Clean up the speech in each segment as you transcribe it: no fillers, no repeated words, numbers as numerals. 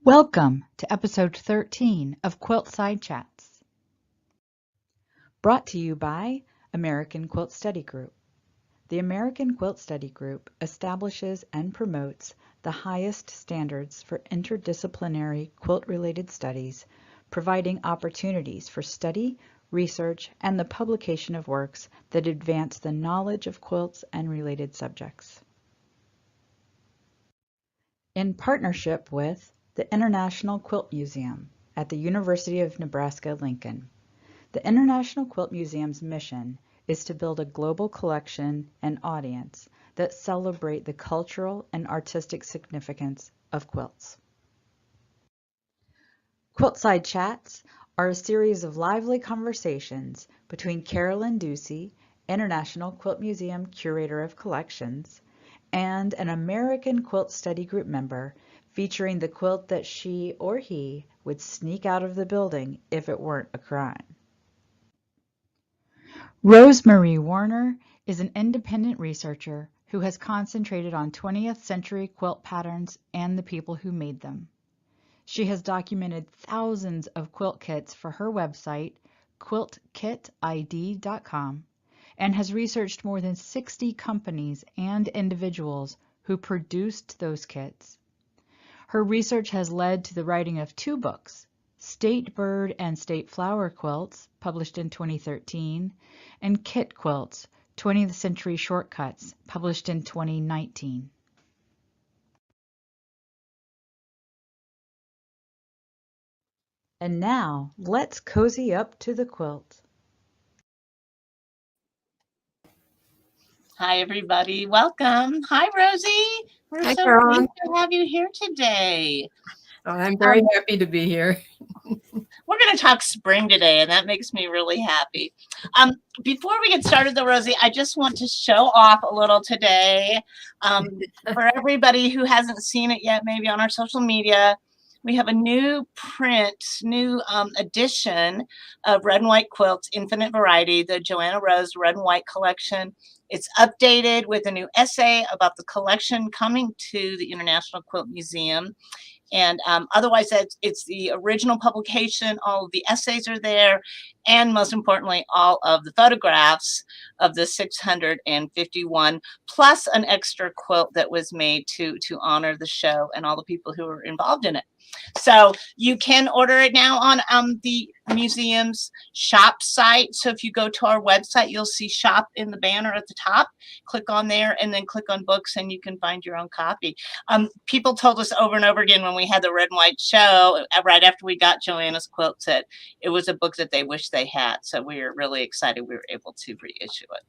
Welcome to episode 13 of Quiltside Chats, brought to you by American Quilt Study Group. The American Quilt Study Group establishes and promotes the highest standards for interdisciplinary quilt-related studies, providing opportunities for study, research, and the publication of works that advance the knowledge of quilts and related subjects. In partnership with the International Quilt Museum at the University of Nebraska-Lincoln. The International Quilt Museum's mission is to build a global collection and audience that celebrate the cultural and artistic significance of quilts. Quiltside Chats are a series of lively conversations between Carolyn Ducey, International Quilt Museum Curator of Collections, and an American Quilt Study Group member, featuring the quilt that she or he would sneak out of the building if it weren't a crime. Rosemary Werner is an independent researcher who has concentrated on 20th century quilt patterns and the people who made them. She has documented thousands of quilt kits for her website, quiltkitid.com, and has researched more than 60 companies and individuals who produced those kits. Her research has led to the writing of 2 books, State Bird and State Flower Quilts, published in 2013, and Kit Quilts, 20th Century Shortcuts, published in 2019. And now, let's cozy up to the quilt. Hi, everybody. Welcome. Hi, Rosie. We're Hi, so Carolyn. pleased to have you here today. Oh, I'm very happy to be here. We're going to talk spring today, and that makes me really happy. Before we get started, though, Rosie, I just want to show off a little today. For everybody who hasn't seen it yet, maybe on our social media, we have a new edition of Red and White Quilts, Infinite Variety, the Joanna Rose Red and White collection. It's updated with a new essay about the collection coming to the International Quilt Museum. And otherwise, it's the original publication. All of the essays are there. And most importantly, all of the photographs of the 651, plus an extra quilt that was made to honor the show and all the people who were involved in it. So you can order it now on the museum's shop site. So if you go to our website, you'll see shop in the banner at the top. Click on there and then click on books and you can find your own copy. People told us over and over again when we had the Red and White show, right after we got Joanna's quilt, that it was a book that they wished they had. So we were really excited we were able to reissue it.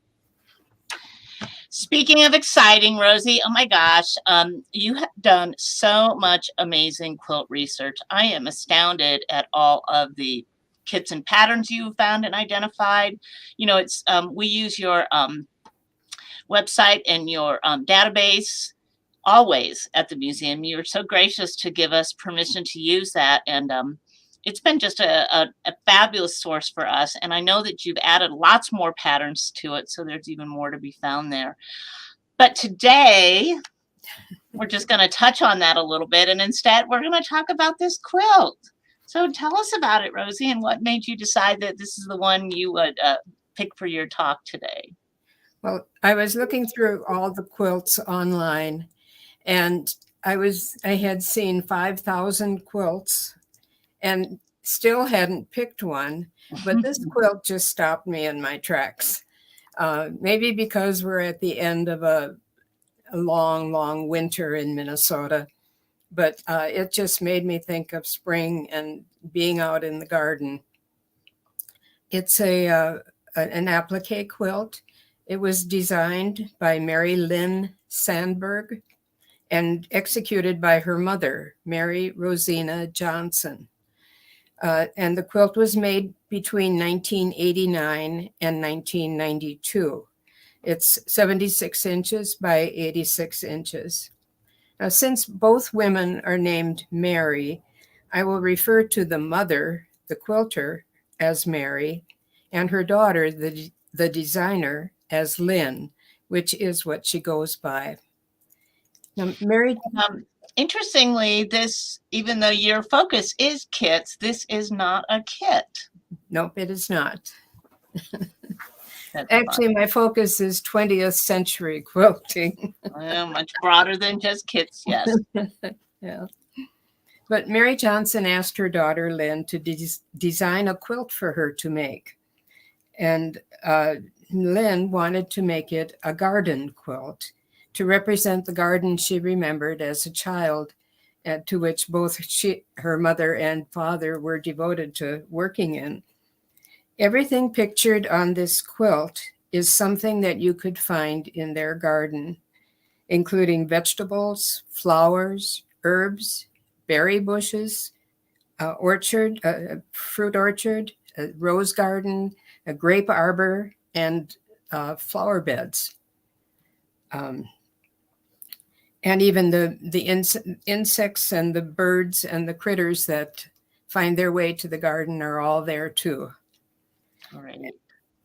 Speaking of exciting, Rosie, oh my gosh, you have done so much amazing quilt research. I am astounded at all of the kits and patterns you've found and identified. You know, it's we use your website and your database always at the museum. You're so gracious to give us permission to use that, and it's been just a fabulous source for us. And I know that you've added lots more patterns to it, so there's even more to be found there. But today, we're just going to touch on that a little bit. And instead, we're going to talk about this quilt. So tell us about it, Rosie, and what made you decide that this is the one you would pick for your talk today? Well, I was looking through all the quilts online, and I had seen 5,000 quilts and still hadn't picked one, but this quilt just stopped me in my tracks. Maybe because we're at the end of a long, long winter in Minnesota, but it just made me think of spring and being out in the garden. It's an applique quilt. It was designed by Mary Linn Sandberg and executed by her mother, Mary Rosina Johnson. And the quilt was made between 1989 and 1992. It's 76 inches by 86 inches. Now, since both women are named Mary, I will refer to the mother, the quilter, as Mary, and her daughter, the designer, as Lynn, which is what she goes by. Now, Mary... Interestingly, this, even though your focus is kits, this is not a kit. Nope, it is not. That's Actually, my focus is 20th century quilting. much broader than just kits, yes. Yeah. But Mary Johnson asked her daughter, Lynn, to design a quilt for her to make. And Lynn wanted to make it a garden quilt to represent the garden she remembered as a child, to which both her mother and father were devoted to working in. Everything pictured on this quilt is something that you could find in their garden, including vegetables, flowers, herbs, berry bushes, fruit orchard, a rose garden, a grape arbor, and flower beds. And even the insects and the birds and the critters that find their way to the garden are all there too. All right.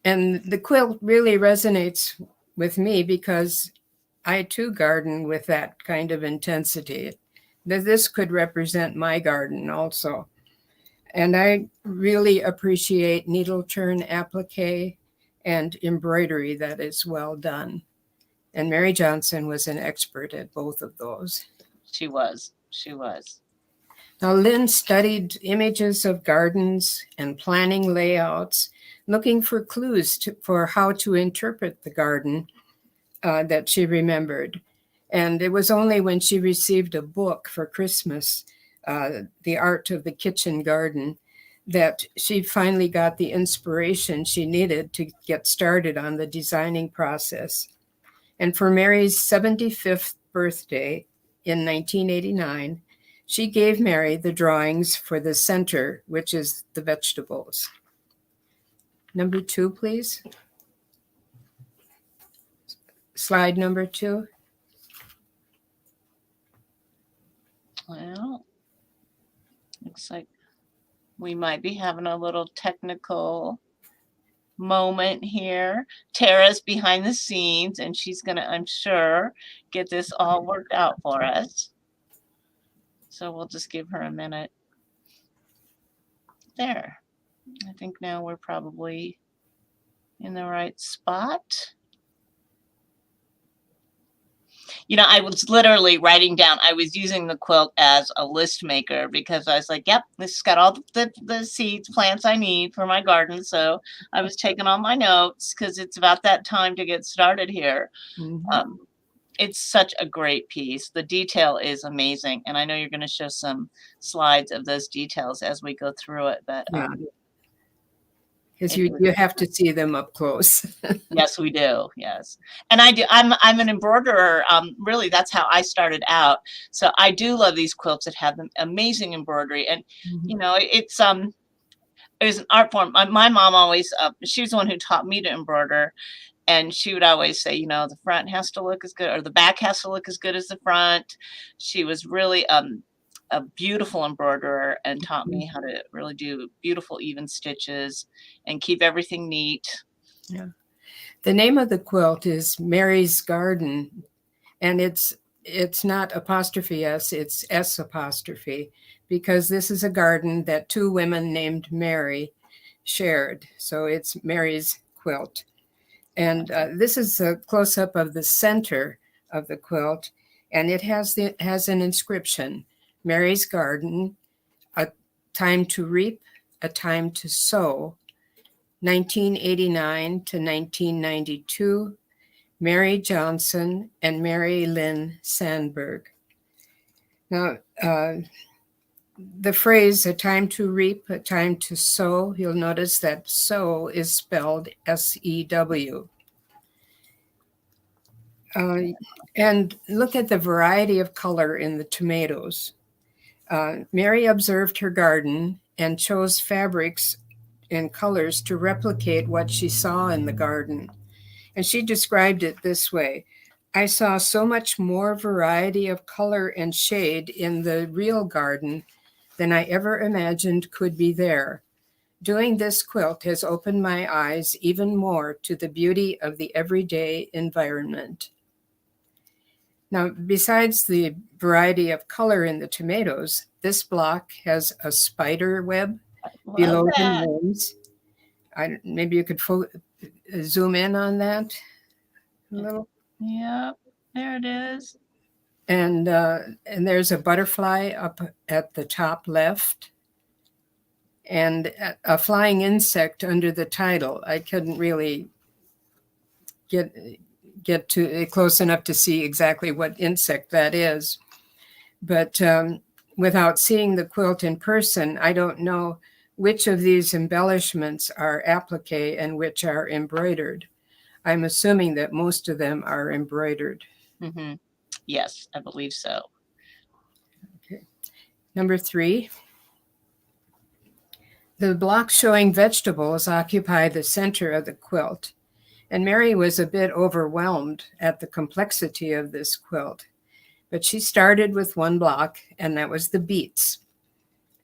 And the quilt really resonates with me because I too garden with that kind of intensity. This could represent my garden also. And I really appreciate needle turn applique and embroidery that is well done. And Mary Johnson was an expert at both of those. She was. She was. Now, Lynn studied images of gardens and planning layouts, looking for clues for how to interpret the garden that she remembered. And it was only when she received a book for Christmas, The Art of the Kitchen Garden, that she finally got the inspiration she needed to get started on the designing process. And for Mary's 75th birthday in 1989, she gave Mary the drawings for the center, which is the vegetables. Number 2, please. Slide number 2. Well, looks like we might be having a little technical moment here. Tara's behind the scenes, and she's going to, I'm sure, get this all worked out for us. So we'll just give her a minute. There. I think now we're probably in the right spot. You know, I was literally writing down, I was using the quilt as a list maker because I was like, yep, this has got all the seeds, plants I need for my garden. So I was taking all my notes because it's about that time to get started here. Mm-hmm. It's such a great piece. The detail is amazing. And I know you're going to show some slides of those details as we go through it. But yeah. Because you have to see them up close. Yes, we do. Yes. And I do. I'm an embroiderer. Really, that's how I started out. So I do love these quilts that have amazing embroidery. And, you know, it was an art form. My mom always, she was the one who taught me to embroider. And she would always say, you know, the front has to look as good, or the back has to look as good as the front. She was really a beautiful embroiderer and taught me how to really do beautiful even stitches and keep everything neat. Yeah. The name of the quilt is Mary's Garden, and it's not apostrophe S, it's S apostrophe, because this is a garden that 2 women named Mary shared. So it's Mary's quilt. And this is a close-up of the center of the quilt, and it has an inscription: Mary's Garden, a time to reap, a time to sow, 1989 to 1992, Mary Johnson and Mary Linn Sandberg. Now, the phrase, a time to reap, a time to sow, you'll notice that sow is spelled S-E-W. And look at the variety of color in the tomatoes. Mary observed her garden and chose fabrics and colors to replicate what she saw in the garden. And she described it this way: I saw so much more variety of color and shade in the real garden than I ever imagined could be there. Doing this quilt has opened my eyes even more to the beauty of the everyday environment. Now, besides the variety of color in the tomatoes, this block has a spider web Love below the that. names. Maybe you could zoom in on that a little. Yep, there it is. And there's a butterfly up at the top left, and a flying insect under the title. I couldn't really get to close enough to see exactly what insect that is. But without seeing the quilt in person, I don't know which of these embellishments are applique and which are embroidered. I'm assuming that most of them are embroidered. Mm-hmm. Yes, I believe so. Okay. Number 3. The blocks showing vegetables occupy the center of the quilt, and Mary was a bit overwhelmed at the complexity of this quilt. But she started with one block, and that was the beets.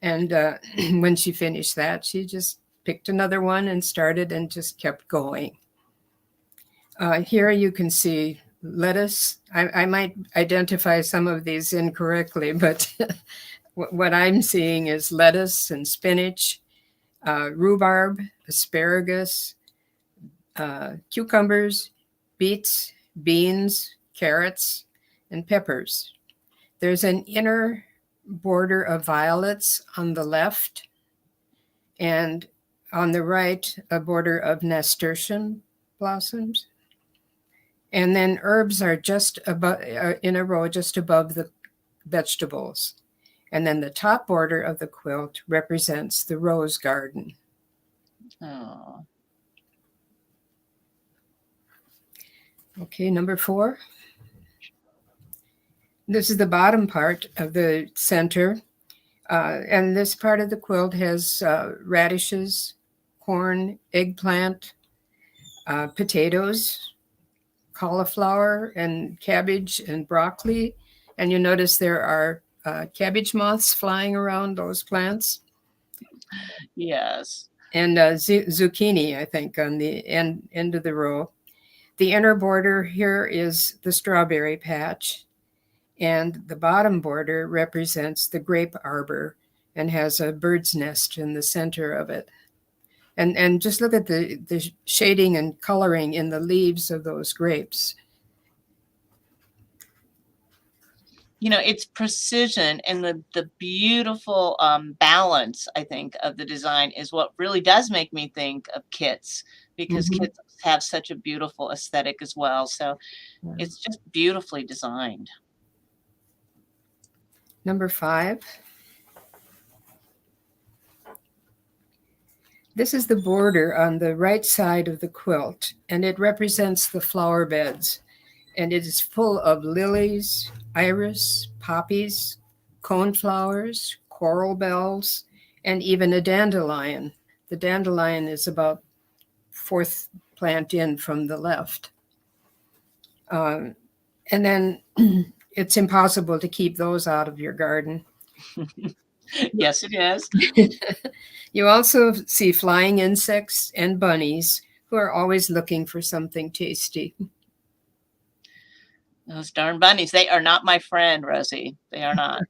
And when she finished that, she just picked another one and started and just kept going. Here you can see lettuce. I might identify some of these incorrectly, but what I'm seeing is lettuce and spinach, rhubarb, asparagus, cucumbers, beets, beans, carrots, and peppers. There's an inner border of violets on the left, and on the right, a border of nasturtium blossoms. And then herbs are just above, in a row just above the vegetables. And then the top border of the quilt represents the rose garden. Oh. Okay, number 4. This is the bottom part of the center. And this part of the quilt has radishes, corn, eggplant, potatoes, cauliflower, and cabbage and broccoli. And you notice there are cabbage moths flying around those plants. Yes. And zucchini, I think, on the end of the row. The inner border here is the strawberry patch, and the bottom border represents the grape arbor and has a bird's nest in the center of it. And just look at the shading and coloring in the leaves of those grapes. You know, it's precision and the beautiful balance, I think, of the design is what really does make me think of kits, because kits have such a beautiful aesthetic as well. So it's just beautifully designed. Number 5. This is the border on the right side of the quilt, and it represents the flower beds. And it is full of lilies, iris, poppies, coneflowers, coral bells, and even a dandelion. The dandelion is about 4th plant in from the left. And then it's impossible to keep those out of your garden. Yes, it is. You also see flying insects and bunnies who are always looking for something tasty. Those darn bunnies, they are not my friend, Rosie. They are not.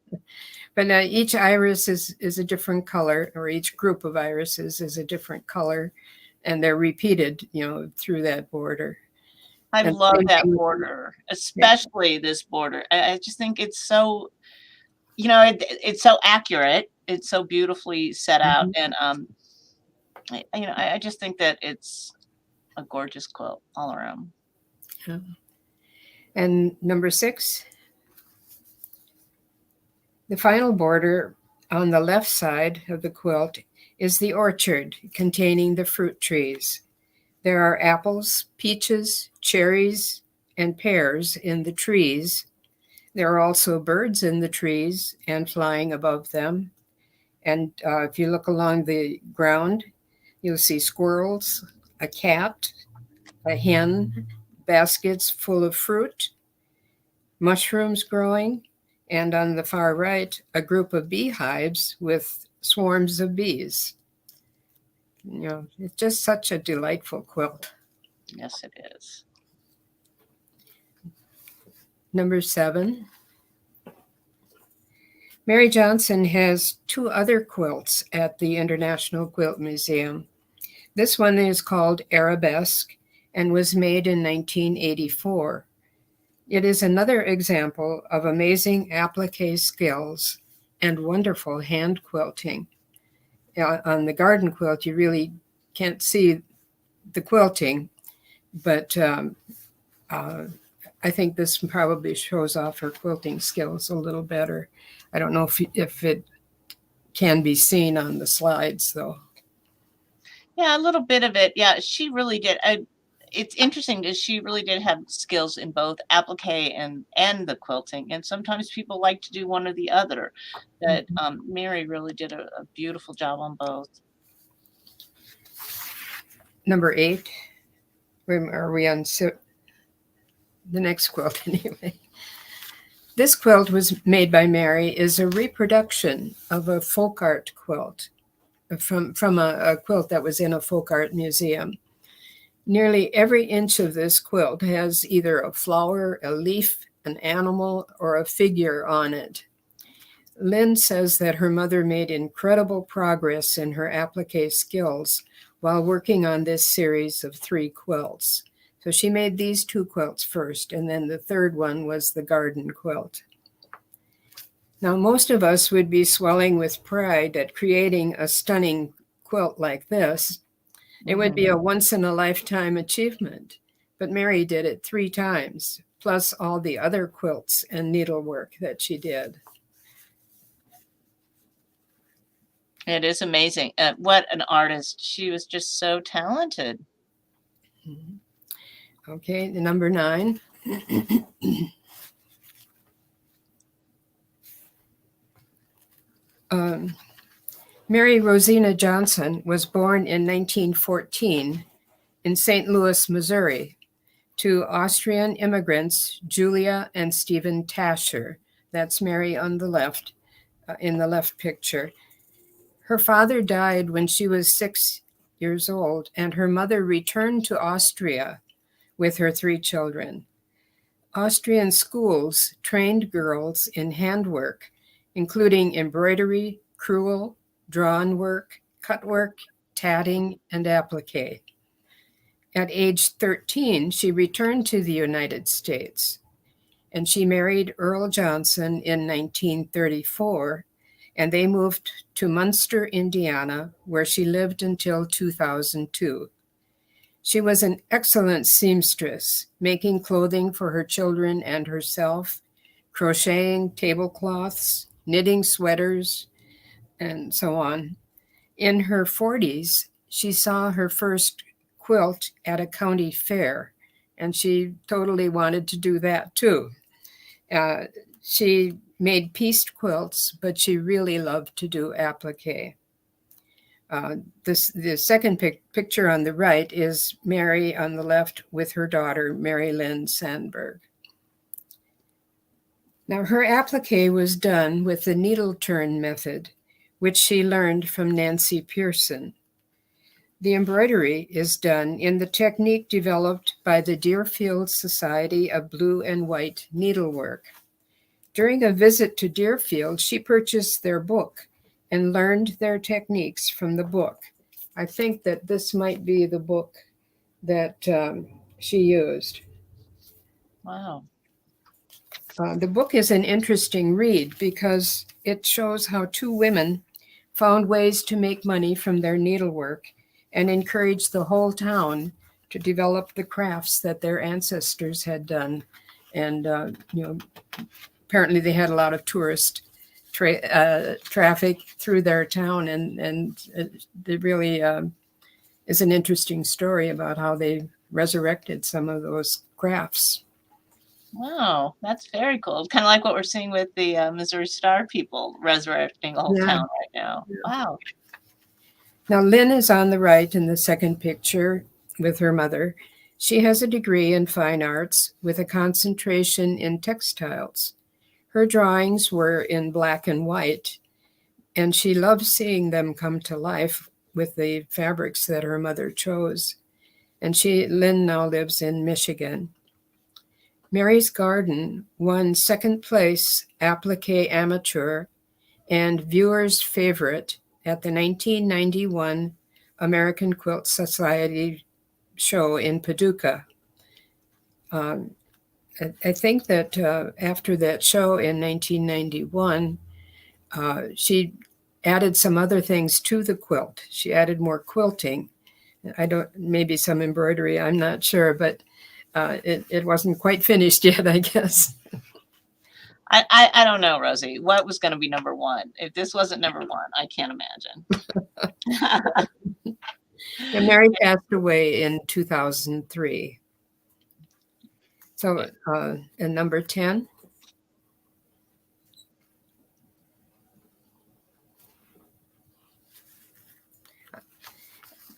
But each iris is a different color, or each group of irises is a different color, and they're repeated, through that border. I love that border, especially this border. I just think it's so, it's so accurate. It's so beautifully set out, and I just think that it's a gorgeous quilt all around. Yeah. And number 6, the final border on the left side of the quilt is the orchard containing the fruit trees. There are apples, peaches, cherries, and pears in the trees. There are also birds in the trees and flying above them. And if you look along the ground, you'll see squirrels, a cat, a hen, baskets full of fruit, mushrooms growing, and on the far right, a group of beehives with swarms of bees. It's just such a delightful quilt. Yes, it is. Number 7. Mary Johnson has 2 other quilts at the International Quilt Museum. This one is called Arabesque and was made in 1984. It is another example of amazing applique skills and wonderful hand quilting. On the garden quilt, you really can't see the quilting, but I think this probably shows off her quilting skills a little better. I don't know if it can be seen on the slides, though. Yeah, a little bit of it. Yeah, she really did. It's interesting because she really did have skills in both applique and the quilting. And sometimes people like to do one or the other. But Mary really did a beautiful job on both. Number 8. Are we on the next quilt anyway? This quilt was made by Mary is a reproduction of a folk art quilt from a quilt that was in a folk art museum. Nearly every inch of this quilt has either a flower, a leaf, an animal, or a figure on it. Lynn says that her mother made incredible progress in her applique skills while working on this series of 3 quilts. So she made these 2 quilts first, and then the third one was the garden quilt. Now, most of us would be swelling with pride at creating a stunning quilt like this. It would be a once-in-a-lifetime achievement, but Mary did it 3 times, plus all the other quilts and needlework that she did. It is amazing. What an artist. She was just so talented. Okay, the number 9. Mary Rosina Johnson was born in 1914 in St. Louis, Missouri, to Austrian immigrants Julia and Stephen Tasher. That's Mary on the left, in the left picture. Her father died when she was 6 years old, and her mother returned to Austria with her 3 children. Austrian schools trained girls in handwork, including embroidery, crewel, drawn work, cut work, tatting, and applique. At age 13, she returned to the United States, and she married Earl Johnson in 1934, and they moved to Munster, Indiana, where she lived until 2002. She was an excellent seamstress, making clothing for her children and herself, crocheting tablecloths, knitting sweaters, and so on. In her 40s, she saw her first quilt at a county fair, and she totally wanted to do that too. She made pieced quilts, but she really loved to do applique. The second picture on the right is Mary on the left with her daughter, Mary Linn Sandberg. Now, her applique was done with the needle turn method, which she learned from Nancy Pearson. The embroidery is done in the technique developed by the Deerfield Society of Blue and White Needlework. During a visit to Deerfield, she purchased their book and learned their techniques from the book. I think that this might be the book that she used. Wow. The book is an interesting read because it shows how 2 women found ways to make money from their needlework and encouraged the whole town to develop the crafts that their ancestors had done. And, apparently they had a lot of tourist traffic through their town, and it really is an interesting story about how they resurrected some of those crafts. Wow, that's very cool. Kind of like what we're seeing with the Missouri Star people resurrecting a whole town right now. Yeah. Wow. Now, Lynn is on the right in the second picture with her mother. She has a degree in fine arts with a concentration in textiles. Her drawings were in black and white, and she loved seeing them come to life with the fabrics that her mother chose. And Lynn now lives in Michigan. Mary's Garden won second place applique amateur and viewer's favorite at the 1991 American Quilt Society show in Paducah. I think that after that show in 1991, she added some other things to the quilt. She added more quilting. Maybe some embroidery, I'm not sure, but it wasn't quite finished yet, I guess. I don't know, Rosie, what was going to be number one? If this wasn't number one, I can't imagine. And Mary passed away in 2003. So, and number 10.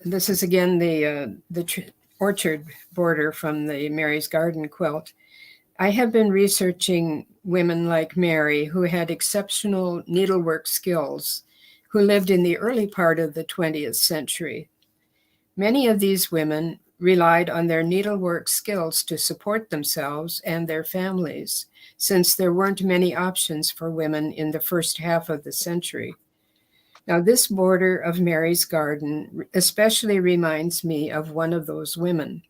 This is again the orchard border from the Mary's Garden quilt. I have been researching women like Mary who had exceptional needlework skills, who lived in the early part of the 20th century. Many of these women relied on their needlework skills to support themselves and their families, since there weren't many options for women in the first half of the century. Now, this border of Mary's Garden especially reminds me of one of those women,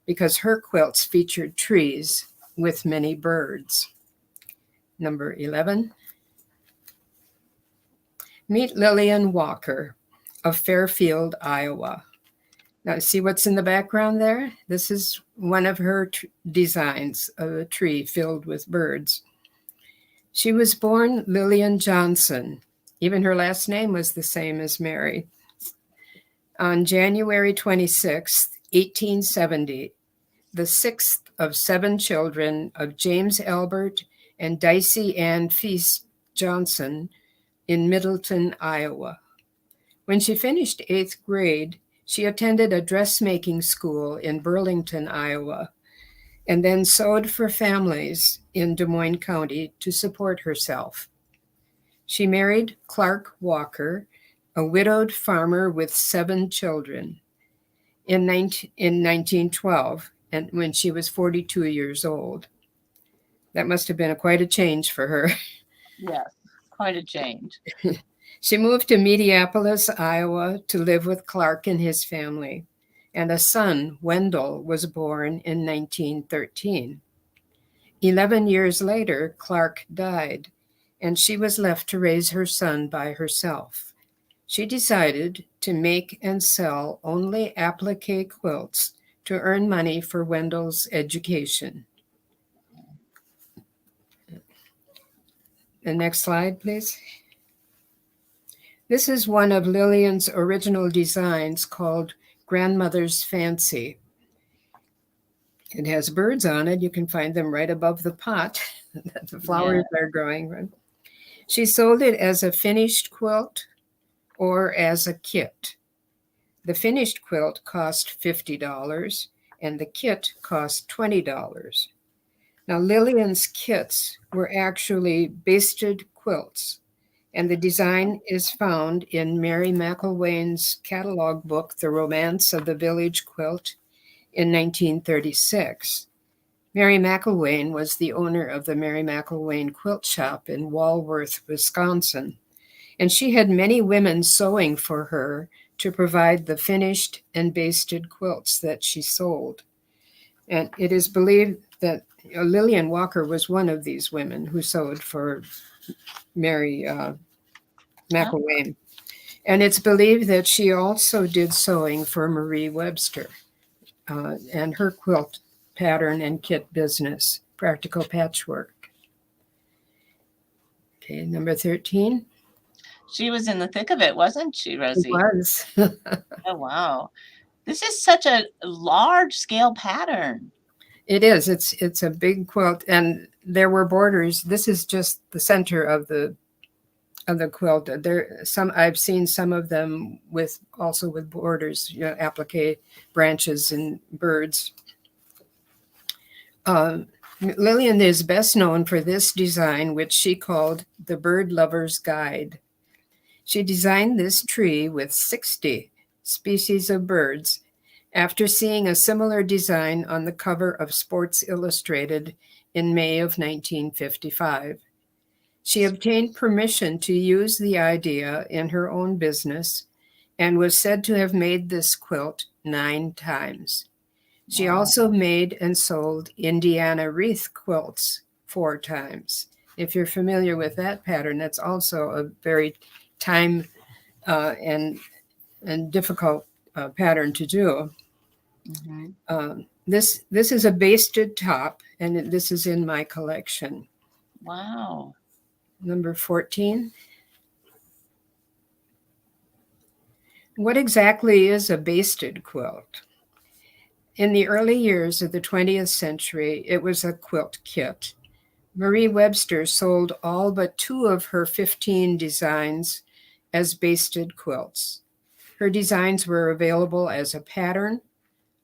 because her quilts featured trees with many birds. Number 11. Meet Lillian Walker of Fairfield, Iowa. Now, see what's in the background there? This is one of her designs of a tree filled with birds. She was born Lillian Johnson. Even her last name was the same as Mary. On January 26, 1870, the sixth of 7 children of James Albert and Dicey Ann Feast Johnson in Middleton, Iowa. When she finished 8th grade, she attended a dressmaking school in Burlington, Iowa, and then sewed for families in Des Moines County to support herself. She married Clark Walker, a widowed farmer with 7 children, in 1912, and when she was 42 years old. That must have been quite a change for her. Yes, quite a change. She moved to Mediapolis, Iowa, to live with Clark and his family, and a son, Wendell, was born in 1913. 11 years later, Clark died, and she was left to raise her son by herself. She decided to make and sell only applique quilts to earn money for Wendell's education. The next slide, please. This is one of Lillian's original designs called Grandmother's Fancy. It has birds on it. You can find them right above the pot that the flowers are growing. She sold it as a finished quilt or as a kit. The finished quilt cost $50 and the kit cost $20. Now, Lillian's kits were actually basted quilts, and the design is found in Mary McIlwain's catalog book, The Romance of the Village Quilt, in 1936. Mary McIlwain was the owner of the Mary McIlwain Quilt Shop in Walworth, Wisconsin, and she had many women sewing for her to provide the finished and basted quilts that she sold. And it is believed that Lillian Walker was one of these women who sewed for Mary McIlwain. And it's believed that she also did sewing for Marie Webster and her quilt pattern and kit business, Practical Patchwork. Okay, number 13. She was in the thick of it, wasn't she, Rosie? It was. Oh, wow. This is such a large scale pattern. It is. It's a big quilt, and there were borders. This is just the center of the quilt. I've seen some of them with borders, applique branches and birds. Lillian is best known for this design, which she called the Bird Lover's Guide. She designed this tree with 60 species of birds, after seeing a similar design on the cover of Sports Illustrated in May of 1955. She obtained permission to use the idea in her own business and was said to have made this quilt 9 times. She Wow. also made and sold Indiana wreath quilts 4 times. If you're familiar with that pattern, that's also a very time and difficult pattern to do. Mm-hmm. This is a basted top, and this is in my collection. Wow. Number 14. What exactly is a basted quilt? In the early years of the 20th century, it was a quilt kit. Marie Webster sold all but 2 of her 15 designs as basted quilts. Her designs were available as a pattern,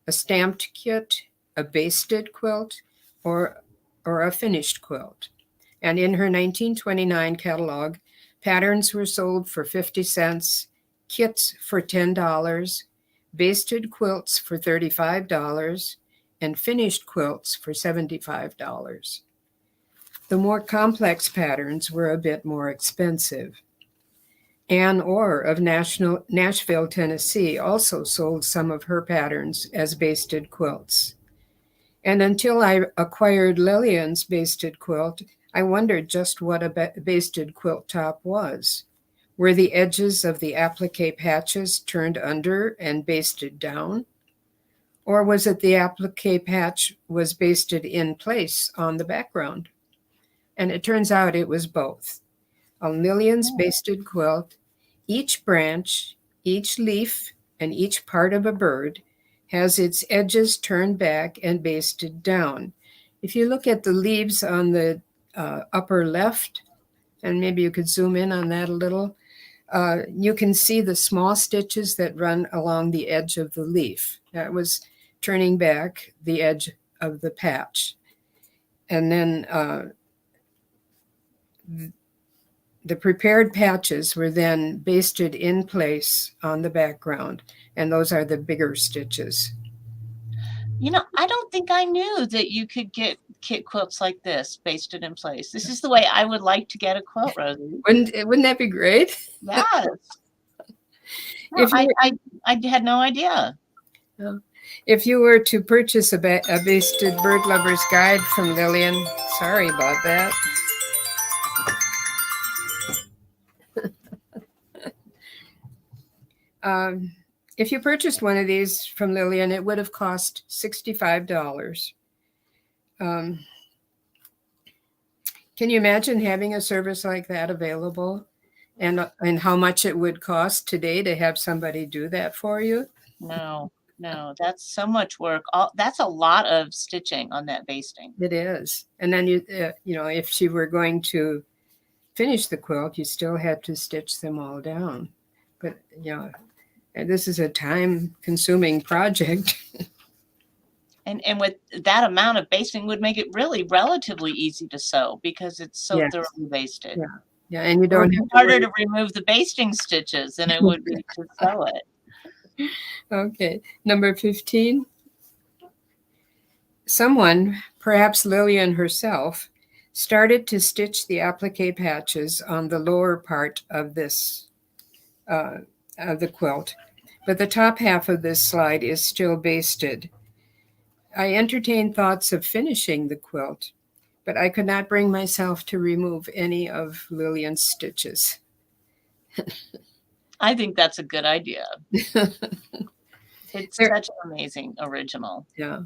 a stamped kit, a basted quilt, or a finished quilt. And in her 1929 catalog, patterns were sold for 50 cents, kits for $10, basted quilts for $35, and finished quilts for $75. The more complex patterns were a bit more expensive. Ann Orr of Nashville, Tennessee, also sold some of her patterns as basted quilts. And until I acquired Lillian's basted quilt, I wondered just what a basted quilt top was. Were the edges of the applique patches turned under and basted down? Or was it the applique patch was basted in place on the background? And it turns out it was both. On Lillian's basted quilt, each branch, each leaf, and each part of a bird has its edges turned back and basted down. If you look at the leaves on the upper left, and maybe you could zoom in on that a little, you can see the small stitches that run along the edge of the leaf. That was turning back the edge of the patch. And then the prepared patches were then basted in place on the background, and those are the bigger stitches. You know, I don't think I knew that you could get kit quilts like this basted in place. This is the way I would like to get a quilt, Rosie. Wouldn't that be great? Yes. No, I had no idea. If you were to purchase a basted bird lover's guide from Lillian, sorry about that. If you purchased one of these from Lillian, it would have cost $65. Can you imagine having a service like that available, and how much it would cost today to have somebody do that for you? No, that's so much work. That's a lot of stitching on that basting. It is. And then you know, if she were going to finish the quilt, you still had to stitch them all down. But you know, this is a time-consuming project. And with that amount of basting would make it really relatively easy to sew because it's so thoroughly basted. Yeah, and you don't have harder to remove the basting stitches than it would be to sew it. Okay, number 15. Someone, perhaps Lillian herself, started to stitch the applique patches on the lower part of this of the quilt, but the top half of this slide is still basted. I entertained thoughts of finishing the quilt, but I could not bring myself to remove any of Lillian's stitches. I think that's a good idea. It's such an amazing original. Yeah.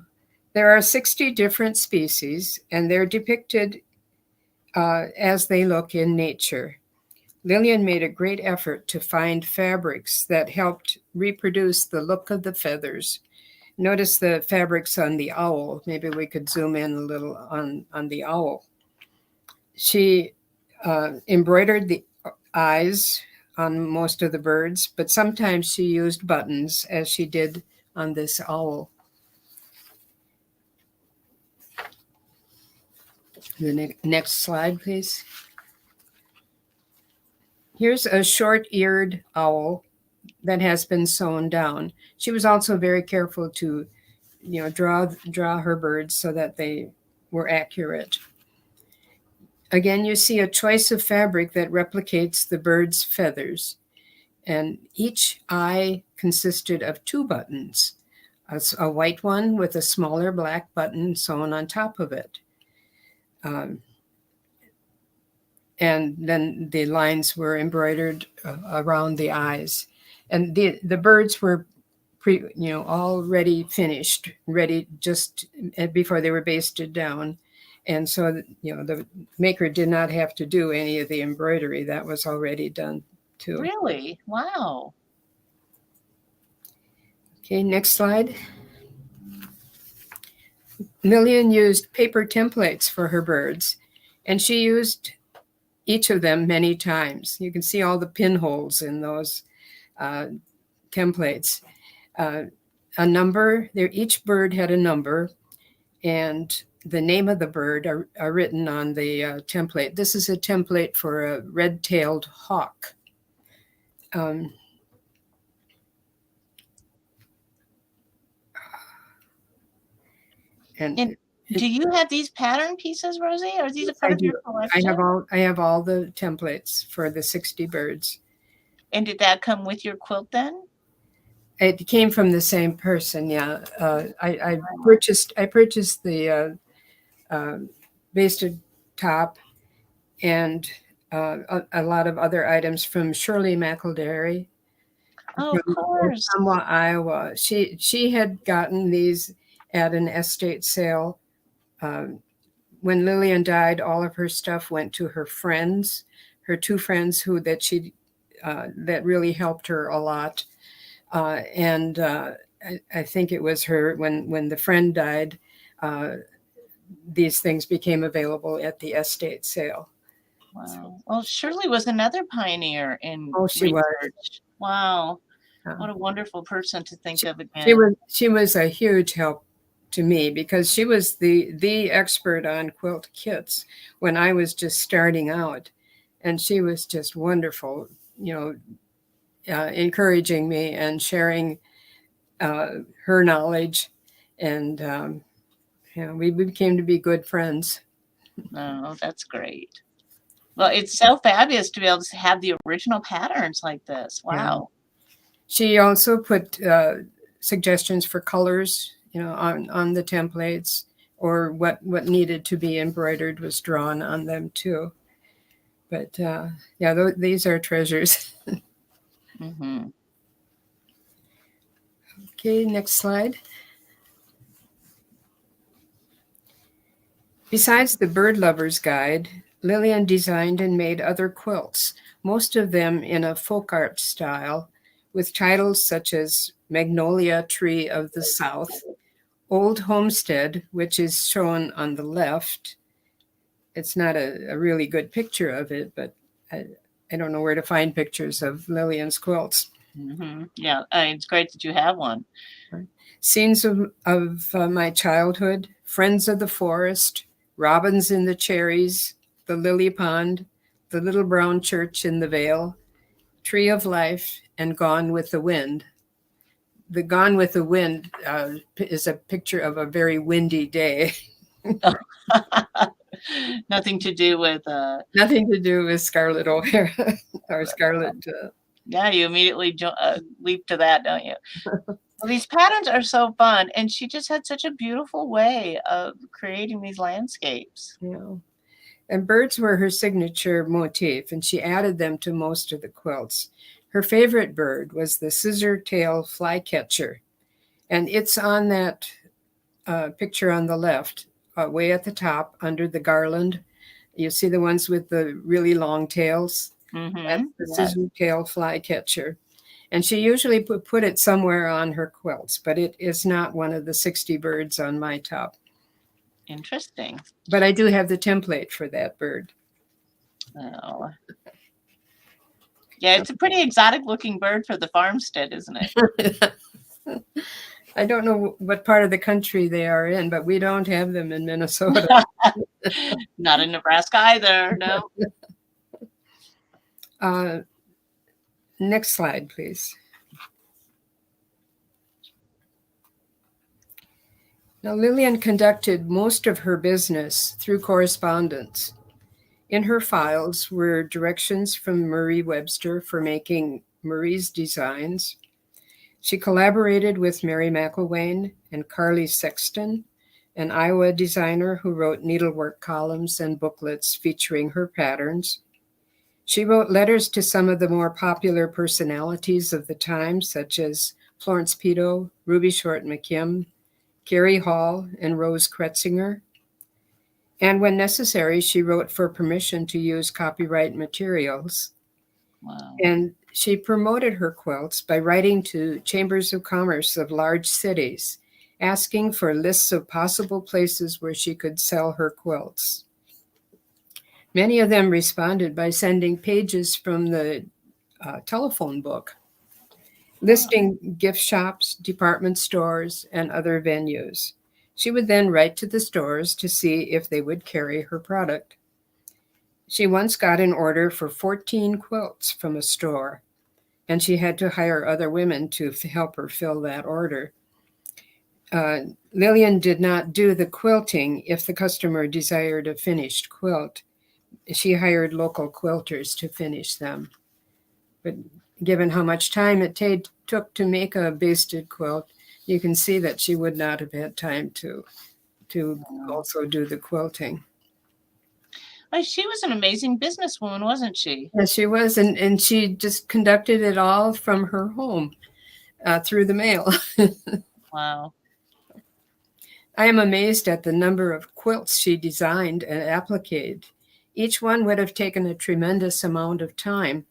There are 60 different species, and they're depicted as they look in nature. Lillian made a great effort to find fabrics that helped reproduce the look of the feathers. Notice the fabrics on the owl. Maybe we could zoom in a little on the owl. She embroidered the eyes on most of the birds, but sometimes she used buttons, as she did on this owl. The next slide, please. Here's a short-eared owl that has been sewn down. She was also very careful to, draw her birds so that they were accurate. Again, you see a choice of fabric that replicates the bird's feathers. And each eye consisted of 2 buttons, a white one with a smaller black button sewn on top of it. And then the lines were embroidered around the eyes. And the birds were already finished, ready just before they were basted down. And so, the maker did not have to do any of the embroidery. That was already done too. Really? Wow. Okay, next slide. Lillian used paper templates for her birds, and she used each of them many times. You can see all the pinholes in those templates. A number, each bird had a number, and the name of the bird are written on the template. This is a template for a red-tailed hawk. And do you have these pattern pieces, Rosie? Or are these a part of your collection? I have all the templates for the 60 birds. And did that come with your quilt then? It came from the same person, yeah. I purchased the basted top and a lot of other items from Shirley McElderry. Oh, of course. From Iowa. She had gotten these at an estate sale. When Lillian died, all of her stuff went to her friends, her 2 friends that really helped her a lot. And I think it was her, when the friend died, these things became available at the estate sale. Wow. Well, Shirley was another pioneer in she research. Was. Wow. What a wonderful person to think of again. She was a huge help to me because she was the expert on quilt kits when I was just starting out. And she was just wonderful, encouraging me and sharing her knowledge. And we became to be good friends. Oh, that's great. Well, it's so fabulous to be able to have the original patterns like this. Wow. Yeah. She also put suggestions for colors, on the templates, or what needed to be embroidered was drawn on them too. But these are treasures. Mm-hmm. Okay, next slide. Besides the Bird Lover's Guide, Lillian designed and made other quilts, most of them in a folk art style, with titles such as Magnolia Tree of the South, Old Homestead, which is shown on the left. It's not a really good picture of it, but I don't know where to find pictures of Lillian's quilts. Mm-hmm. Yeah, it's great that you have one. Scenes of my childhood, Friends of the Forest, Robins in the Cherries, the Lily Pond, the Little Brown Church in the Vale, Tree of Life, and Gone with the Wind. The Gone with the Wind is a picture of a very windy day. Nothing to do with Scarlett O'Hara or Scarlett. Yeah, you immediately leap to that, don't you? Well, these patterns are so fun, and she just had such a beautiful way of creating these landscapes. Yeah. And birds were her signature motif, and she added them to most of the quilts. Her favorite bird was the scissor-tail flycatcher, and it's on that picture on the left, way at the top under the garland. You see the ones with the really long tails? Mm-hmm. That's the scissor-tail flycatcher. And she usually put it somewhere on her quilts, but it is not one of the 60 birds on my top. Interesting. But I do have the template for that bird. Oh. Yeah, it's a pretty exotic looking bird for the farmstead, isn't it? I don't know what part of the country they are in, but we don't have them in Minnesota. Not in Nebraska either, no. Next slide, please. Now, Lillian conducted most of her business through correspondence. In her files were directions from Marie Webster for making Marie's designs. She collaborated with Mary McIlwain and Carly Sexton, an Iowa designer who wrote needlework columns and booklets featuring her patterns. She wrote letters to some of the more popular personalities of the time, such as Florence Pito, Ruby Short McKim, Carrie Hall, and Rose Kretzinger. And when necessary, she wrote for permission to use copyright materials. Wow. And she promoted her quilts by writing to chambers of commerce of large cities, asking for lists of possible places where she could sell her quilts. Many of them responded by sending pages from the telephone book, listing gift shops, department stores, and other venues. She would then write to the stores to see if they would carry her product. She once got an order for 14 quilts from a store, and she had to hire other women to help her fill that order. Lillian did not do the quilting if the customer desired a finished quilt. She hired local quilters to finish them. But given how much time it took to make a basted quilt, you can see that she would not have had time to also do the quilting. She was an amazing businesswoman, wasn't she? Yes, she was, and she just conducted it all from her home through the mail. Wow. I am amazed at the number of quilts she designed and appliqued. Each one would have taken a tremendous amount of time.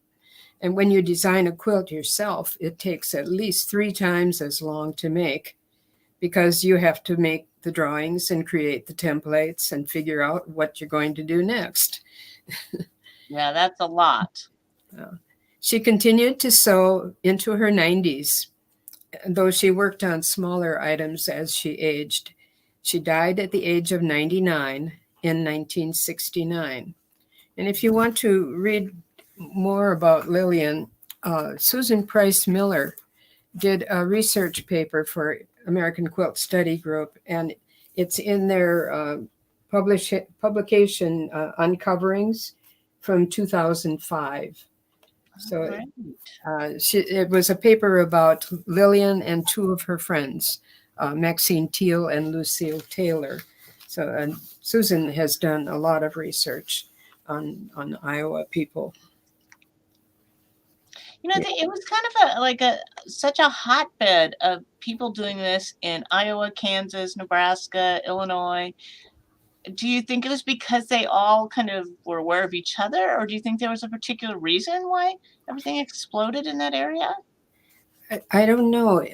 And when you design a quilt yourself, it takes at least 3 times as long to make, because you have to make the drawings and create the templates and figure out what you're going to do next. Yeah, that's a lot. She continued to sew into her 90s, though she worked on smaller items as she aged. She died at the age of 99 in 1969. And if you want to read more about Lillian, Susan Price Miller did a research paper for American Quilt Study Group, and it's in their publication Uncoverings from 2005. So it was a paper about Lillian and 2 of her friends, Maxine Teal and Lucille Taylor. So Susan has done a lot of research on Iowa people. You know, it was kind of such a hotbed of people doing this in Iowa, Kansas, Nebraska, Illinois. Do you think it was because they all kind of were aware of each other, or do you think there was a particular reason why everything exploded in that area? I don't know.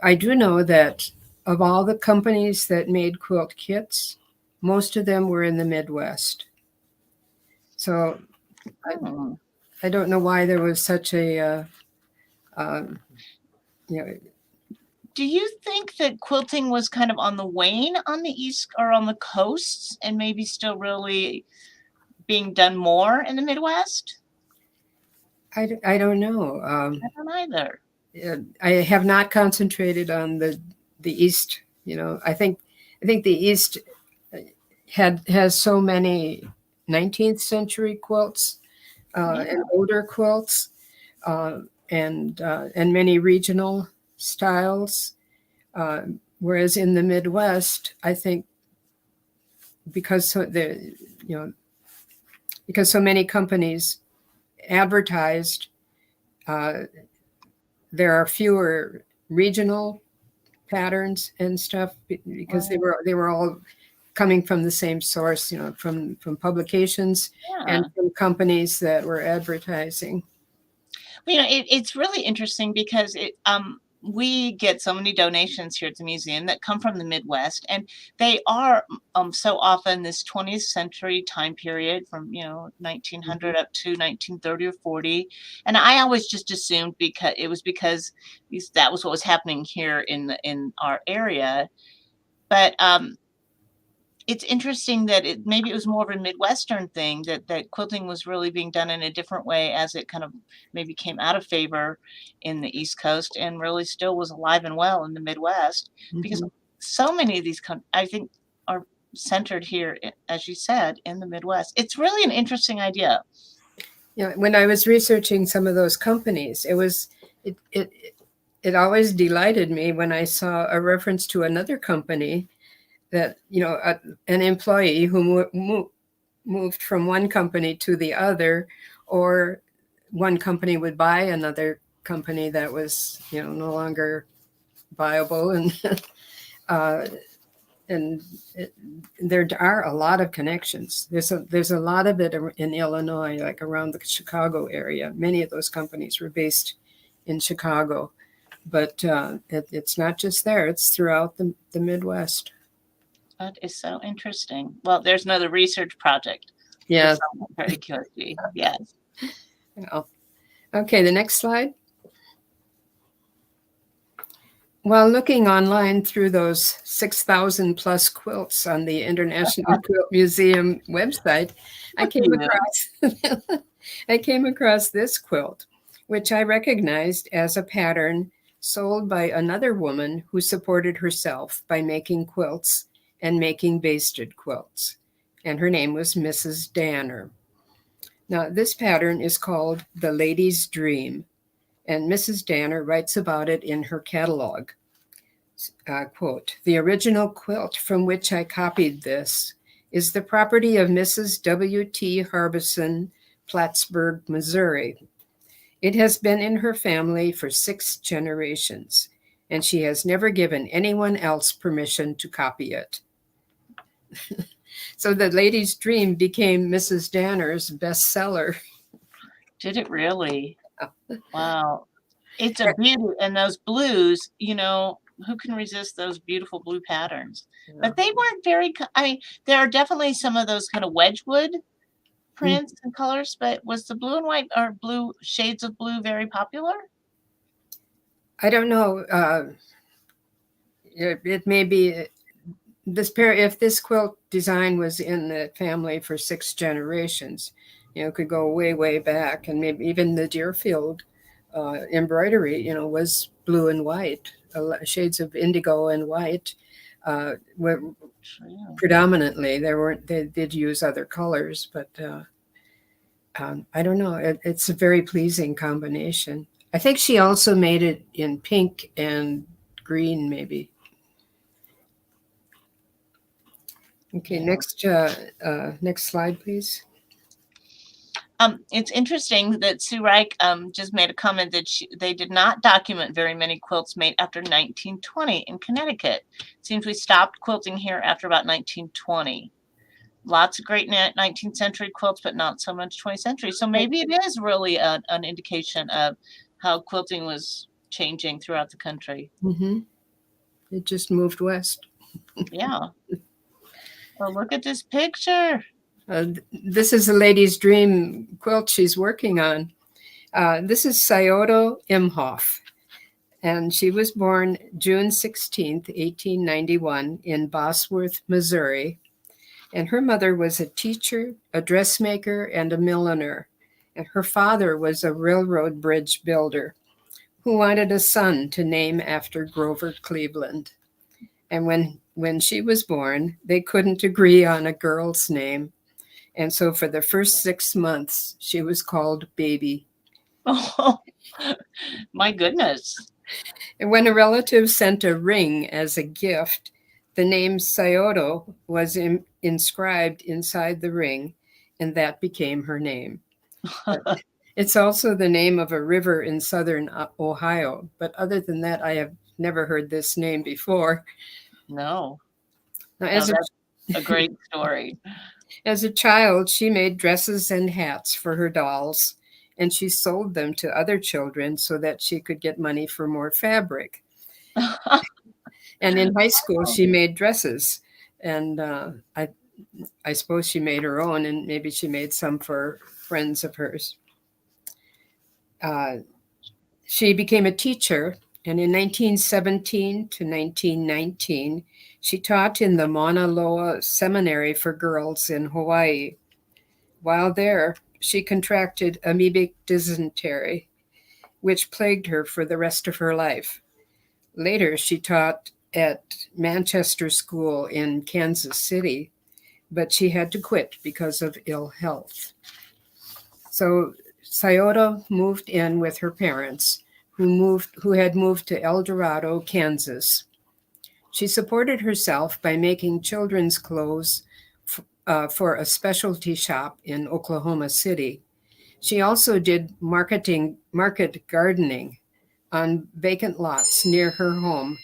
I do know that of all the companies that made quilt kits, most of them were in the Midwest. So I don't know why there was such a, Do you think that quilting was kind of on the wane on the East or on the coasts, and maybe still really being done more in the Midwest? I don't know. I don't either. I have not concentrated on the East. I think the East has so many 19th century quilts and older quilts, and many regional styles. Whereas in the Midwest, I think because so many companies advertised, there are fewer regional patterns and stuff because they were all coming from the same source, from publications and from companies that were advertising. It's really interesting because we get so many donations here at the museum that come from the Midwest, and they are so often this 20th century time period from 1900 up to 1930 or 40, and I always just assumed because that was what was happening here in our area, but it's interesting that maybe it was more of a Midwestern thing, that quilting was really being done in a different way as it kind of maybe came out of favor in the East Coast and really still was alive and well in the Midwest. Because so many of these, I think, are centered here, as you said, in the Midwest. It's really an interesting idea. Yeah, when I was researching some of those companies, it always delighted me when I saw a reference to another company that, an employee who moved from one company to the other, or one company would buy another company that was, no longer viable, and there are a lot of connections. There's a lot of it in Illinois, like around the Chicago area. Many of those companies were based in Chicago, but it's not just there. It's throughout the Midwest. That is so interesting. Well, there's another research project. Yes. For AQSG. Yes. Oh. Okay, the next slide. While looking online through those 6,000 plus quilts on the International Quilt Museum website, I came across this quilt, which I recognized as a pattern sold by another woman who supported herself by making quilts and making basted quilts. And her name was Mrs. Danner. Now, this pattern is called The Lady's Dream, and Mrs. Danner writes about it in her catalog. Quote, "The original quilt from which I copied this is the property of Mrs. W.T. Harbison, Plattsburgh, Missouri. It has been in her family for 6 generations, and she has never given anyone else permission to copy it." So The Lady's Dream became Mrs. Danner's bestseller. Did it really? Wow. It's a beauty. And those blues, who can resist those beautiful blue patterns? Yeah. But they weren't very, there are definitely some of those kind of Wedgwood prints and colors, but was the blue and white or blue shades of blue very popular? I don't know. It may be if this quilt design was in the family for 6 generations, could go way, way back. And maybe even the Deerfield embroidery, was blue and white, shades of indigo and white were predominantly. They did use other colors, but I don't know. It's a very pleasing combination. I think she also made it in pink and green, maybe. Okay, next slide, please. It's interesting that Sue Reich just made a comment that they did not document very many quilts made after 1920 in Connecticut. It seems we stopped quilting here after about 1920. Lots of great 19th century quilts, but not so much 20th century. So maybe it is really an indication of how quilting was changing throughout the country. Mm-hmm. It just moved west. Yeah. Well, look at this picture. This is a lady's dream quilt she's working on. This is Scioto Imhoff, and she was born June 16th, 1891 in Bosworth, Missouri. And her mother was a teacher, a dressmaker, and a milliner. And her father was a railroad bridge builder who wanted a son to name after Grover Cleveland. And when she was born, they couldn't agree on a girl's name. And so for the first 6 months, she was called Baby. Oh, my goodness. And when a relative sent a ring as a gift, the name Scioto was inscribed inside the ring, and that became her name. It's also the name of a river in southern Ohio. But other than that, I have never heard this name before. No. Now, that's a great story. As a child, she made dresses and hats for her dolls, and she sold them to other children so that she could get money for more fabric. And in high school, she made dresses, and I suppose she made her own, and maybe she made some for friends of hers. She became a teacher, and in 1917 to 1919, she taught in the Mauna Loa Seminary for Girls in Hawaii. While there, she contracted amoebic dysentery, which plagued her for the rest of her life. Later, she taught at Manchester School in Kansas City, but she had to quit because of ill health. So Scioto moved in with her parents, who had moved to El Dorado, Kansas. She supported herself by making children's clothes for a specialty shop in Oklahoma City. She also did market gardening on vacant lots near her home,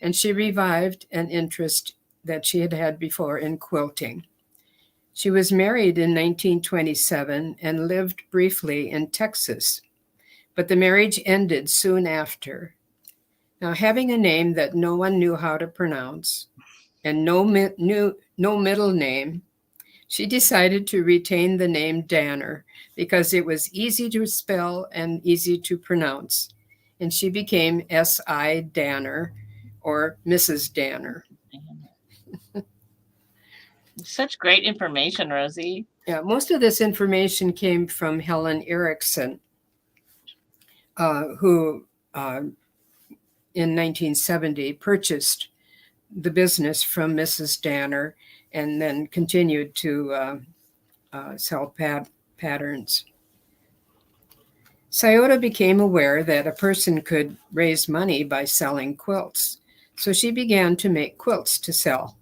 and she revived an interest that she had had before in quilting. She was married in 1927 and lived briefly in Texas, but the marriage ended soon after. Now, having a name that no one knew how to pronounce and no middle name, she decided to retain the name Danner because it was easy to spell and easy to pronounce. And she became S.I. Danner, or Mrs. Danner. Such great information, Rosie. Yeah, most of this information came from Helen Erickson, who in 1970 purchased the business from Mrs. Danner and then continued to sell patterns. Scioto became aware that a person could raise money by selling quilts, so she began to make quilts to sell.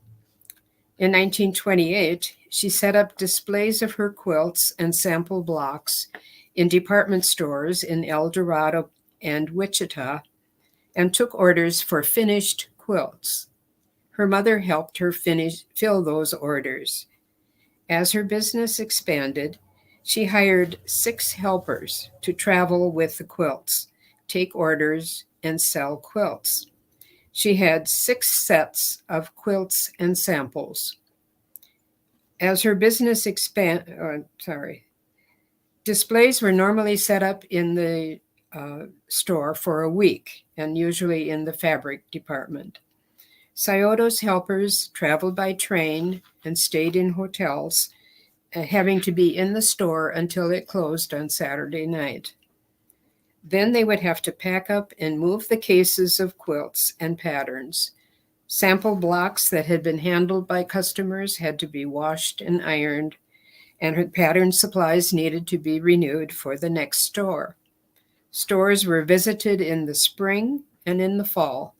In 1928, she set up displays of her quilts and sample blocks in department stores in El Dorado and Wichita and took orders for finished quilts. Her mother helped her fill those orders. As her business expanded, she hired 6 helpers to travel with the quilts, take orders, and sell quilts. She had 6 sets of quilts and samples. As her business displays were normally set up in the store for a week and usually in the fabric department. Scioto's helpers traveled by train and stayed in hotels, having to be in the store until it closed on Saturday night. Then they would have to pack up and move the cases of quilts and patterns. Sample blocks that had been handled by customers had to be washed and ironed, and her pattern supplies needed to be renewed for the next store. Stores were visited in the spring and in the fall,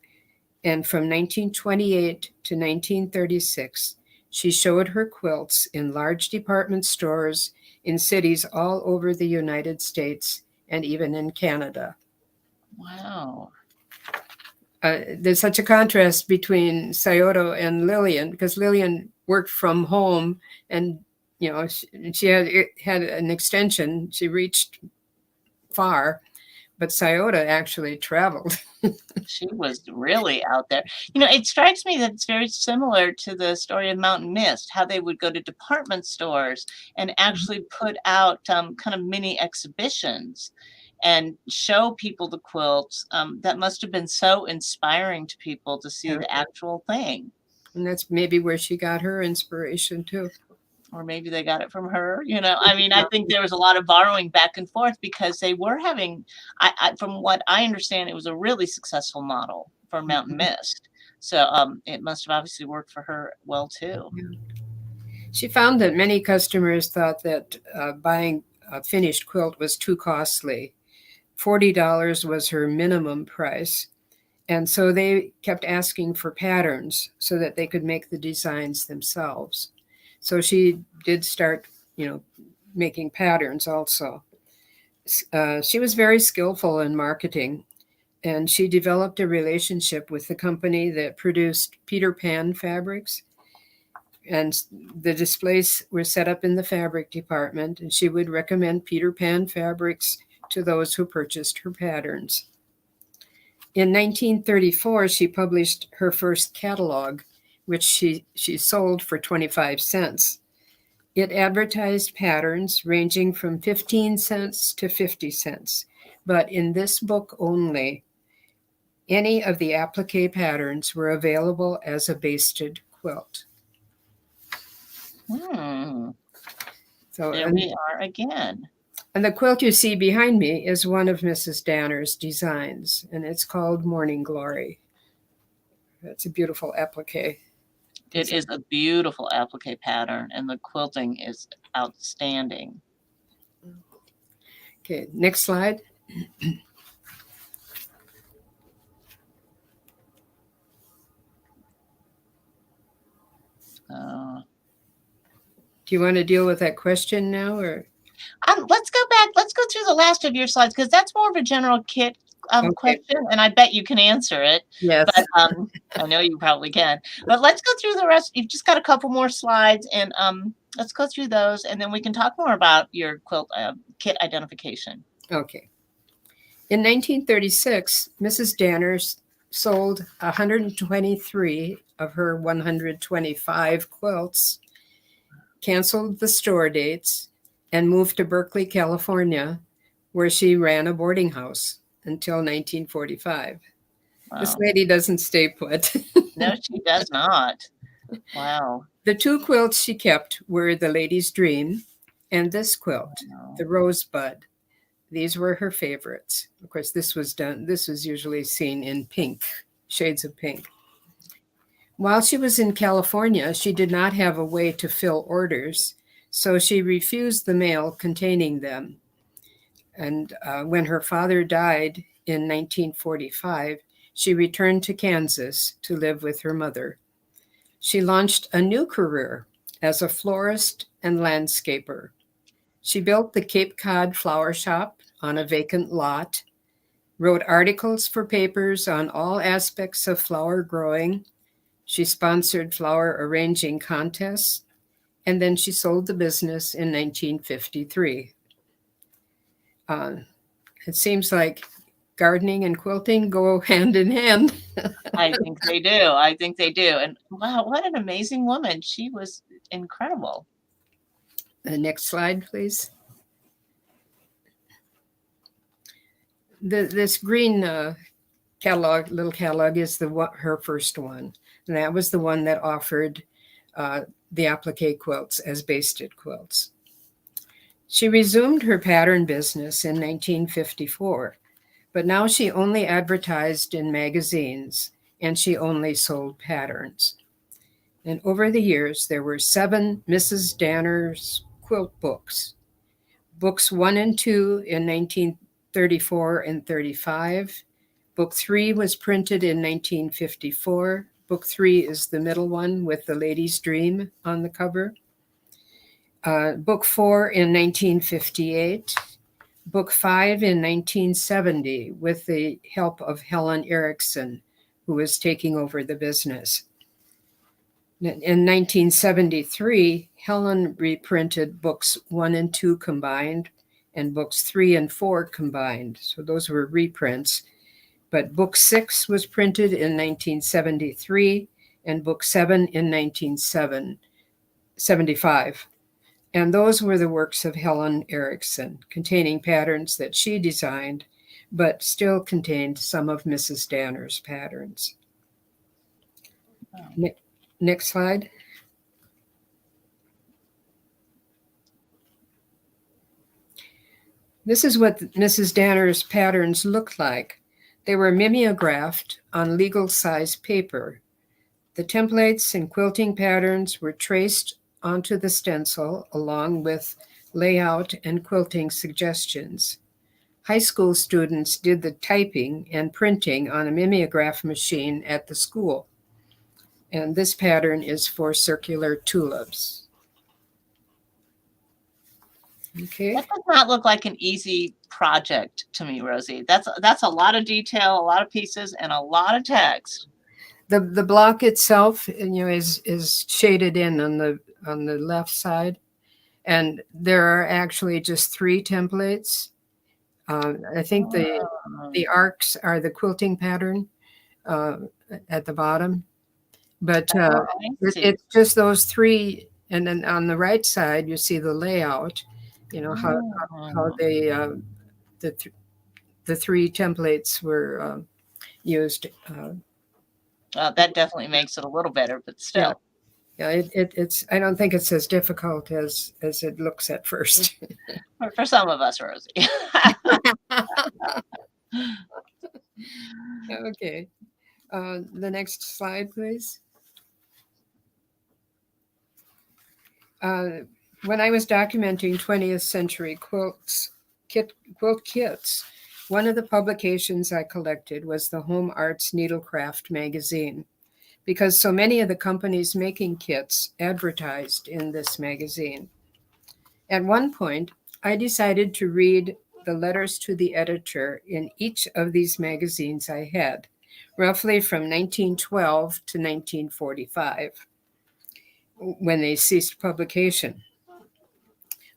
and from 1928 to 1936, she showed her quilts in large department stores in cities all over the United States and even in Canada. Wow. There's such a contrast between Scioto and Lillian, because Lillian worked from home and, you know, she had an extension. She reached far, but Scioto actually traveled. She was really out there. You know, it strikes me that it's very similar to the story of Mountain Mist, how they would go to department stores and actually put out kind of mini exhibitions and show people the quilts. That must have been so inspiring to people to see the actual thing. And that's maybe where she got her inspiration too. Or maybe they got it from her. You know, I mean, I think there was a lot of borrowing back and forth because they were having, from what I understand, it was a really successful model for Mountain Mist. So it must have obviously worked for her well too. She found that many customers thought that buying a finished quilt was too costly. $40 was her minimum price. And so they kept asking for patterns so that they could make the designs themselves. So she did start, making patterns also. She was very skillful in marketing, and she developed a relationship with the company that produced Peter Pan fabrics. And the displays were set up in the fabric department, and she would recommend Peter Pan fabrics to those who purchased her patterns. In 1934, she published her first catalog, which she sold for 25 cents. It advertised patterns ranging from 15 cents to 50 cents. But in this book only, any of the applique patterns were available as a basted quilt. So there and, we are again. And the quilt you see behind me is one of Mrs. Danner's designs, and it's called Morning Glory. It's a beautiful applique. It is a beautiful applique pattern, and the quilting is outstanding. Okay, next slide. Do you want to deal with that question now, or? Let's go back. Let's go through the last of your slides, because that's more of a general kit Okay. question, and I bet you can answer it. Yes. But I know you probably can. But let's go through the rest. You've just got a couple more slides, and let's go through those, and then we can talk more about your quilt kit identification. Okay. In 1936, Mrs. Danners sold 123 of her 125 quilts, canceled the store dates, and moved to Berkeley, California, where she ran a boarding house until 1945. Wow. This lady doesn't stay put. No, she does not. Wow. The two quilts she kept were the Lady's Dream and this quilt, the Rosebud. These were her favorites. Of course, this was usually seen in pink, shades of pink. While she was in California, she did not have a way to fill orders, so she refused the mail containing them. And when her father died in 1945, she returned to Kansas to live with her mother. She launched a new career as a florist and landscaper. She built the Cape Cod Flower Shop on a vacant lot, wrote articles for papers on all aspects of flower growing. She sponsored flower arranging contests, and then she sold the business in 1953. It seems like gardening and quilting go hand in hand. I think they do. I think they do. And wow, what an amazing woman. She was incredible. The next slide, please. This green little catalog is her first one. And that was the one that offered the applique quilts as basted quilts. She resumed her pattern business in 1954, but now she only advertised in magazines and she only sold patterns. And over the years, there were 7 Mrs. Danners quilt books. Books 1 and 2 in 1934 and 35. Book 3 was printed in 1954. Book 3 is the middle one with the Lady's Dream on the cover. Book 4 in 1958. Book 5 in 1970 with the help of Helen Erickson, who was taking over the business. In 1973, Helen reprinted books 1 and 2 combined and books 3 and 4 combined. So those were reprints. But book 6 was printed in 1973 and book 7 in 1975. And those were the works of Helen Erickson, containing patterns that she designed, but still contained some of Mrs. Danners' patterns. Wow. Next slide. This is what Mrs. Danners' patterns looked like. They were mimeographed on legal size paper. The templates and quilting patterns were traced onto the stencil along with layout and quilting suggestions. High school students did the typing and printing on a mimeograph machine at the school. And this pattern is for circular tulips. Okay. That does not look like an easy project to me, Rosie. That's a lot of detail, a lot of pieces, and a lot of text. The block itself, is shaded in on the left side, and there are actually just 3 templates. I think the arcs are the quilting pattern at the bottom, but it's just those 3. And then on the right side, you see the layout. How they the 3 templates were used. That definitely makes it a little better, but still. Yeah, it's. I don't think it's as difficult as it looks at first. For some of us, Rosie. Okay. The next slide, please. When I was documenting 20th century quilt kits, one of the publications I collected was the Home Arts Needlecraft magazine, because so many of the companies making kits advertised in this magazine. At one point, I decided to read the letters to the editor in each of these magazines I had, roughly from 1912 to 1945, when they ceased publication.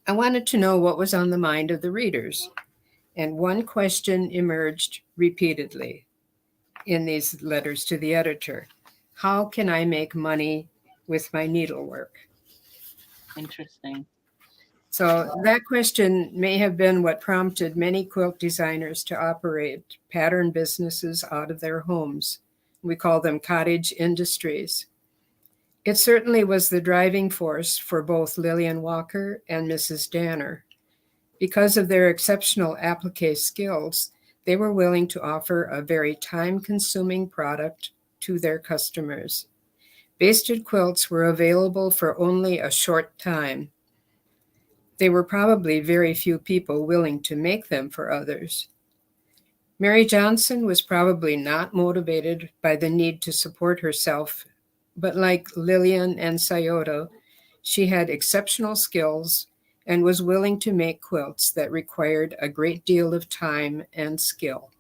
I wanted to know what was on the mind of the readers, and one question emerged repeatedly in these letters to the editor: how can I make money with my needlework? Interesting. So that question may have been what prompted many quilt designers to operate pattern businesses out of their homes. We call them cottage industries. It certainly was the driving force for both Lillian Walker and Mrs. Danner. Because of their exceptional applique skills, they were willing to offer a very time-consuming product to their customers. Basted quilts were available for only a short time. There were probably very few people willing to make them for others. Mary Johnson was probably not motivated by the need to support herself, but like Lillian and Scioto, she had exceptional skills and was willing to make quilts that required a great deal of time and skill.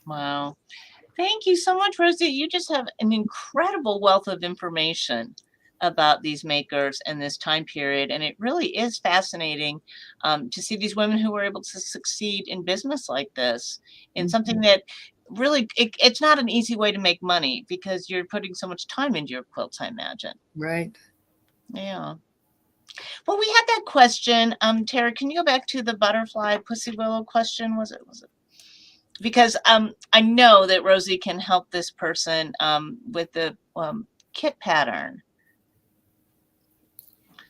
Wow. Thank you so much, Rosie. You just have an incredible wealth of information about these makers and this time period. And it really is fascinating to see these women who were able to succeed in business like this, in something that really, it's not an easy way to make money because you're putting so much time into your quilts, I imagine. Right. Yeah. Well, we had that question. Tara, can you go back to the butterfly pussy willow question? Was it? Because I know that Rosie can help this person with the kit pattern.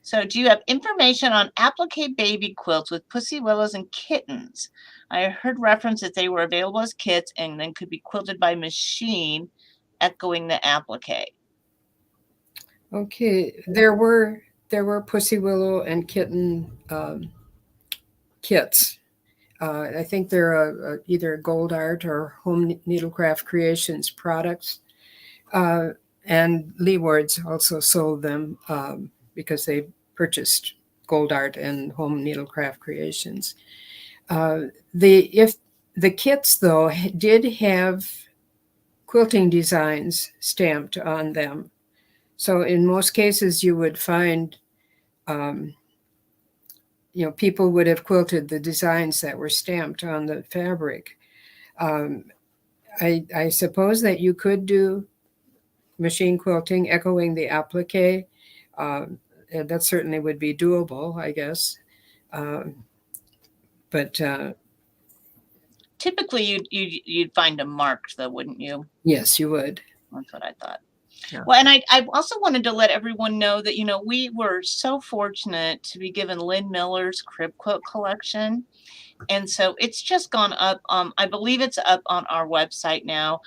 So do you have information on applique baby quilts with pussy willows and kittens? I heard reference that they were available as kits and then could be quilted by machine, echoing the applique. Okay, there were pussy willow and kitten kits. I think they're either Gold Art or Home Needlecraft Creations products. And Leeward's also sold them because they purchased Gold Art and Home Needlecraft Creations. If the kits, though, did have quilting designs stamped on them. So in most cases, you would find people would have quilted the designs that were stamped on the fabric. I suppose that you could do machine quilting echoing the applique. That certainly would be doable, I guess. But typically you'd find them marked, though, wouldn't you? Yes, you would. That's what I thought. Yeah. Well, and I also wanted to let everyone know that, we were so fortunate to be given Lynn Miller's crib quilt collection. And so it's just gone up. I believe it's up on our website now.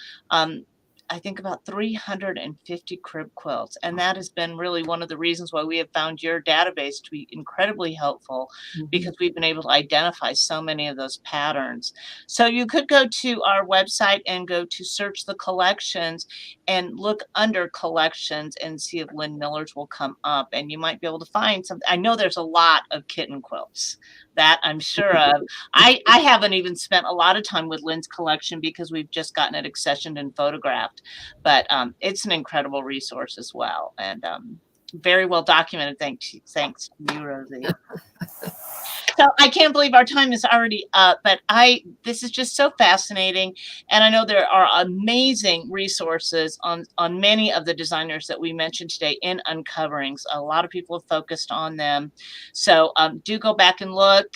I think about 350 crib quilts. And that has been really one of the reasons why we have found your database to be incredibly helpful, because we've been able to identify so many of those patterns. So you could go to our website and go to search the collections and look under collections and see if Lynn Miller's will come up, and you might be able to find something. I know there's a lot of kitten quilts, that I'm sure of. I haven't even spent a lot of time with Lynn's collection because we've just gotten it accessioned and photographed, but it's an incredible resource as well, and very well documented. Thanks to you, Rosie. So I can't believe our time is already up, but this is just so fascinating. And I know there are amazing resources on many of the designers that we mentioned today in Uncoverings. A lot of people have focused on them. So do go back and look.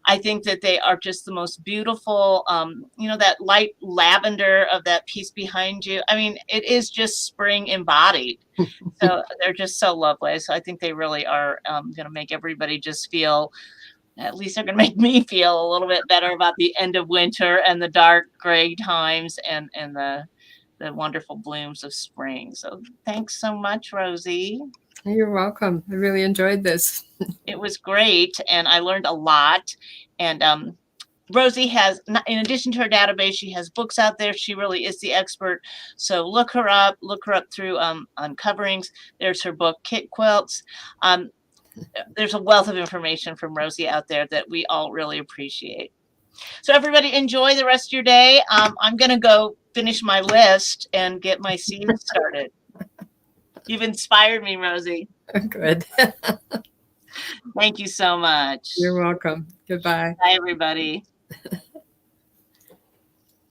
I think that they are just the most beautiful, that light lavender of that piece behind you. I mean, it is just spring embodied. So they're just so lovely. So I think they really are going to make everybody just feel, at least they're going to make me feel a little bit better about the end of winter and the dark gray times and the the wonderful blooms of spring. So thanks so much, Rosie. You're welcome. I really enjoyed this. It was great, and I learned a lot. And Rosie has, in addition to her database, she has books out there. She really is the expert. So look her up through Uncoverings. There's her book, Kit Quilts. There's a wealth of information from Rosie out there that we all really appreciate. So everybody enjoy the rest of your day. I'm going to go finish my list and get my seeds started. You've inspired me, Rosie. Good. Thank you so much. You're welcome. Goodbye. Bye, everybody.